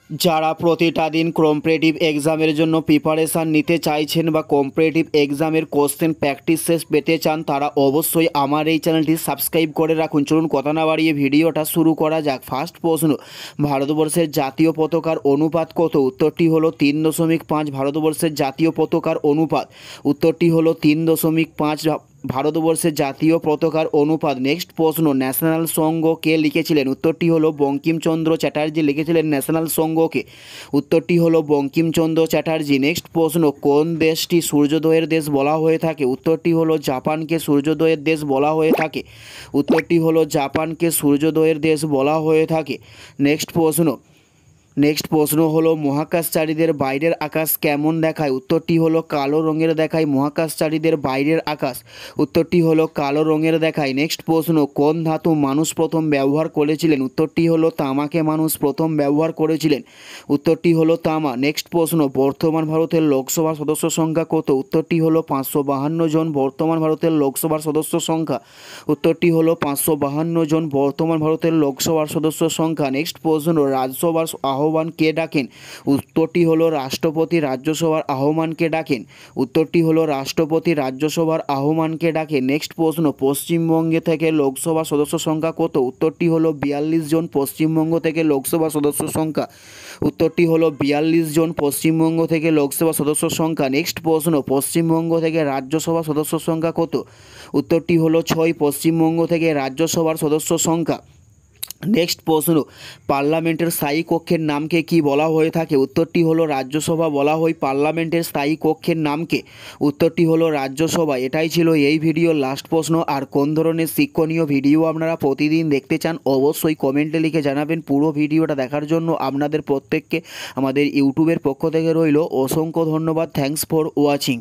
যারা প্রতিটা দিন কম্পিটিটিভ এক্সামের জন্য প্রিপারেশান নিতে চাইছেন বা কম্পিটিটিভ এক্সামের কোশ্চেন প্র্যাকটিস শেষ পেতে চান, তারা অবশ্যই আমার এই চ্যানেলটি সাবস্ক্রাইব করে রাখুন। চলুন কথা না বাড়িয়ে ভিডিওটা শুরু করা যাক। ফার্স্ট প্রশ্ন, ভারতবর্ষের জাতীয় পতাকার অনুপাত কত? উত্তরটি হলো 3.5। ভারতবর্ষের জাতীয় পতাকার অনুপাত, উত্তরটি হলো 3.5 ভারতবর্ষের জাতীয় পতাকার অনুপাত। নেক্সট প্রশ্ন, ন্যাশনাল সঙ্গ কে লিখেছিলেন? উত্তরটি হলো বঙ্কিমচন্দ্র চ্যাটার্জি লিখেছিলেন ন্যাশনাল সঙ্গকে, উত্তরটি হলো বঙ্কিমচন্দ্র চ্যাটার্জি। নেক্সট প্রশ্ন, কোন দেশটি সূর্যোদয়ের দেশ বলা হয়ে থাকে? উত্তরটি হলো জাপানকে সূর্যোদয়ের দেশ বলা হয়ে থাকে, উত্তরটি হলো জাপানকে সূর্যোদয়ের দেশ বলা হয়ে থাকে। নেক্সট প্রশ্ন হলো মহাকাশচারীদের বাইরের আকাশ কেমন দেখায়? উত্তরটি হলো কালো রঙের দেখায় মহাকাশচারীদের বাইরের আকাশ, উত্তরটি হলো কালো রঙের দেখায়। নেক্সট প্রশ্ন, কোন ধাতু মানুষ প্রথম ব্যবহার করেছিলেন? উত্তরটি হলো তামাকে মানুষ প্রথম ব্যবহার করেছিলেন, উত্তরটি হলো তামা। নেক্সট প্রশ্ন, বর্তমান ভারতের লোকসভা সদস্য সংখ্যা কত? উত্তরটি হলো 552 জন বর্তমান ভারতের লোকসভার সদস্য সংখ্যা, উত্তরটি হলো 552 জন বর্তমান ভারতের লোকসভার সদস্য সংখ্যা। নেক্সট প্রশ্ন, রাজ্যসভার আহ্বান কে ডাকেন? উত্তরটি হলো রাষ্ট্রপতি রাজ্যসভার আহ্বানকে ডাকেন, উত্তরটি হলো রাষ্ট্রপতি রাজ্যসভার আহ্বানকে ডাকেন। নেক্সট প্রশ্ন, পশ্চিমবঙ্গে থেকে লোকসভা সদস্য সংখ্যা কত? উত্তরটি হলো 42 জন পশ্চিমবঙ্গ থেকে লোকসভা সদস্য সংখ্যা, উত্তরটি হলো 42 জন পশ্চিমবঙ্গ থেকে লোকসভা সদস্য সংখ্যা। নেক্সট প্রশ্ন, পশ্চিমবঙ্গ থেকে রাজ্যসভা সদস্য সংখ্যা কত? উত্তরটি হলো 6 পশ্চিমবঙ্গ থেকে রাজ্যসভার সদস্য সংখ্যা। নেক্সট প্রশ্ন, পার্লামেন্টের স্থায়ী কক্ষের নামকে কি বলা হয়ে থাকে? উত্তরটি হলো রাজ্যসভা বলা হয় পার্লামেন্টের স্থায়ী কক্ষের নামকে, উত্তরটি হলো রাজ্যসভা। এটাই ছিল এই ভিডিওর লাস্ট প্রশ্ন। আর কোন ধরনের শিক্ষণীয় ভিডিও আপনারা প্রতিদিন দেখতে চান অবশ্যই কমেন্টে লিখে জানাবেন। পুরো ভিডিওটা দেখার জন্য আপনাদের প্রত্যেককে আমাদের ইউটিউবের পক্ষ থেকে রইল অসংখ্য ধন্যবাদ। Thanks for watching.